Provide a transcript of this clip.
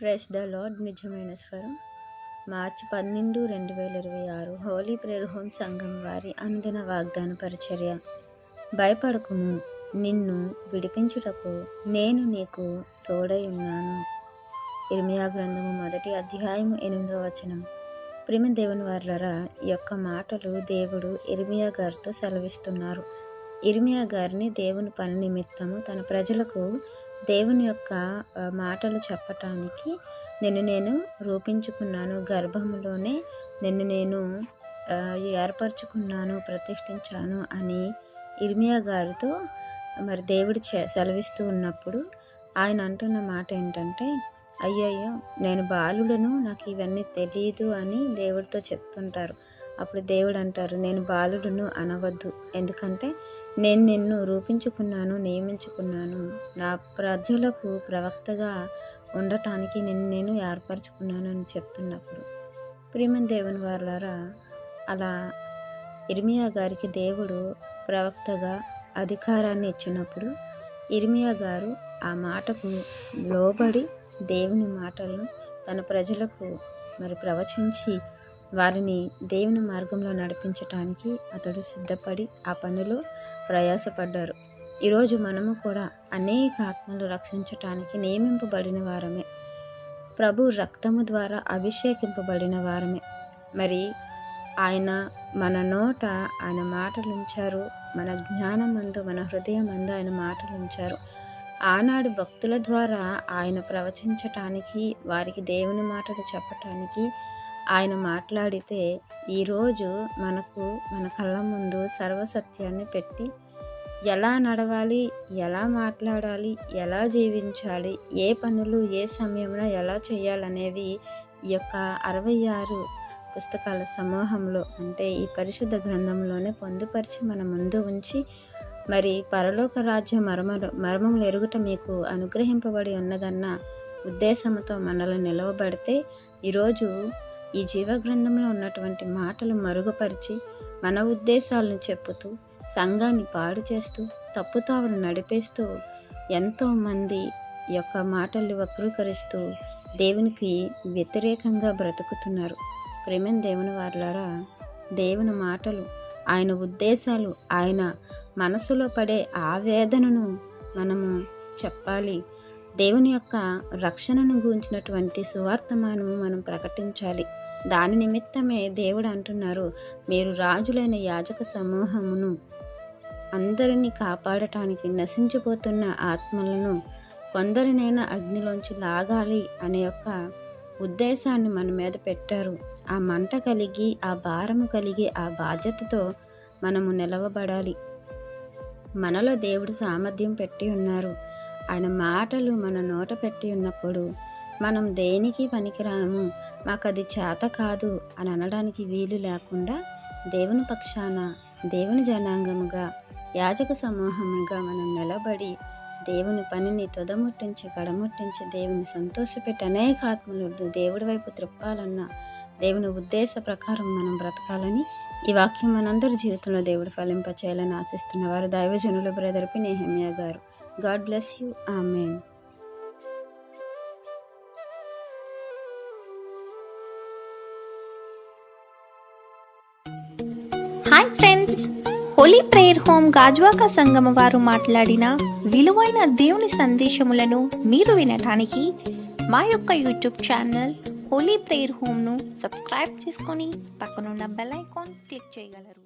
Praise the lord. నిజమైన స్వరం. మార్చి 12, 2026 Holi prayer home సంఘం వారి అనుదిన వాగ్దాన పరిచర్య. భయపడకుము, నిన్ను విడిపించుటకు నేను నీకు తోడై ఉన్నాను. ఇర్మియా గ్రంథము 1వ అధ్యాయము 8వ వచనం. ప్రేమ దేవుని వారలారా, ఈ యొక్క మాటలు దేవుడు ఇర్మియా గారితో సెలవిస్తున్నారు. ఇర్మియా గారిని దేవుని పని నిమిత్తము తన ప్రజలకు దేవుని యొక్క మాటలు చెప్పటానికి నేను రూపించుకున్నాను, గర్భములోనే నేను ఏర్పరచుకున్నాను, ప్రతిష్ఠించాను అని ఇర్మియా గారితో మరి దేవుడు సెలవిస్తూ ఉన్నప్పుడు ఆయన అంటున్న మాట ఏంటంటే, అయ్యయ్యో నేను బాలుడను, నాకు ఇవన్నీ తెలియదు అని దేవుడితో చెప్తుంటారు. అప్పుడు దేవుడు అంటారు, నేను బాలుడును అనవద్దు, ఎందుకంటే నేను నిన్ను రూపించుకున్నాను, నియమించుకున్నాను, నా ప్రజలకు ప్రవక్తగా ఉండటానికి నేను ఏర్పరచుకున్నాను అని చెప్తున్నప్పుడు, ప్రియమైన దేవుని వారలారా, అలా ఇర్మియా గారికి దేవుడు ప్రవక్తగా అధికారాన్ని ఇచ్చినప్పుడు ఇర్మియా గారు ఆ మాటకు లోబడి దేవుని మాటలను తన ప్రజలకు మరి ప్రవచించి వారిని దేవుని మార్గంలో నడిపించటానికి అతడు సిద్ధపడి ఆ పనిలో ప్రయాసపడ్డారు. ఈరోజు మనము కూడా అనేక ఆత్మలు రక్షించటానికి నియమింపబడిన వారమే, ప్రభు రక్తము ద్వారా అభిషేకింపబడిన వారమే. మరి ఆయన మన నోట ఆయన మాటలు ఉంచారు, మన జ్ఞానమందు మన హృదయమందు ఆయన మాటలు ఉంచారు. ఆనాడు భక్తుల ద్వారా ఆయన ప్రవచించటానికి, వారికి దేవుని మాటలు చెప్పటానికి ఆయన మాట్లాడితే, ఈరోజు మనకు మన కళ్ళ ముందు సర్వసత్యాన్ని పెట్టి ఎలా నడవాలి, ఎలా మాట్లాడాలి, ఎలా జీవించాలి, ఏ పనులు ఏ సమయంలో ఎలా చేయాలనేవి ఈ యొక్క 66 పుస్తకాల సమూహంలో, అంటే ఈ పరిశుద్ధ గ్రంథంలోనే పొందుపరిచి మన ముందు ఉంచి, మరి పరలోక రాజ్య మర్మములు ఎరుగుట మీకు అనుగ్రహింపబడి ఉన్నదన్న ఉద్దేశంతో మనల్ని నిలవబడితే, ఈరోజు ఈ జీవగ్రంథంలో ఉన్నటువంటి మాటలు మరుగుపరిచి మన ఉద్దేశాలను చెప్పుతూ, సంఘాన్ని పాడు చేస్తూ, తప్పుతావను నడిపేస్తూ, ఎంతోమంది ఈ యొక్క మాటలు వక్రీకరిస్తూ దేవునికి వ్యతిరేకంగా బ్రతుకుతున్నారు. ప్రేమ దేవుని వారలారా, దేవుని మాటలు, ఆయన ఉద్దేశాలు, ఆయన మనసులో పడే ఆవేదనను మనము చెప్పాలి. దేవుని యొక్క రక్షణను గూర్చినటువంటి సువార్తమానము మనం ప్రకటించాలి. దాని నిమిత్తమే దేవుడు అంటున్నారు, మీరు రాజులైన యాజక సమూహమును, అందరినీ కాపాడటానికి నశించిపోతున్న ఆత్మలను కొందరినైనా అగ్నిలోంచి లాగాలి అనే యొక్క ఉద్దేశాన్ని మన మీద పెట్టారు. ఆ మంట కలిగి, ఆ భారము కలిగి, ఆ బాధ్యతతో మనము నిలవబడాలి. మనలో దేవుడు సామర్థ్యం పెట్టి ఉన్నారు. ఆయన మాటలు మన నోట పెట్టి ఉన్నప్పుడు మనం దేనికి పనికిరాము, మాకు అది చేత కాదు అని అనడానికి వీలు లేకుండా దేవుని పక్షాన, దేవుని జనాంగముగా, యాజక సమూహముగా మనం నిలబడి దేవుని పనిని తుదముట్టించి కడముట్టించి దేవుని సంతోషపెట్టి అనేక ఆత్మలు దేవుడి వైపు త్రిప్పాలన్న దేవుని ఉద్దేశ ప్రకారం మనం బ్రతకాలని, ఈ వాక్యం మనందరి జీవితంలో దేవుడు ఫలింపచేయాలని ఆశిస్తున్న వారు దైవజనులు బ్రదర్ పి. నెహెమ్యా గారు. God bless you. Amen. Hi friends, holy prayer home Gajuwaka Sangama వారు మాట్లాడిన విలువైన దేవుని సందేశములను మీరు వినటానికి మా యొక్క యూట్యూబ్ ఛానల్ హోలీ ప్రేయర్ హోమ్ను సబ్స్క్రైబ్ చేసుకొని పక్కనున్న బెల్ ఐకాన్ క్లిక్ చేయగలరు.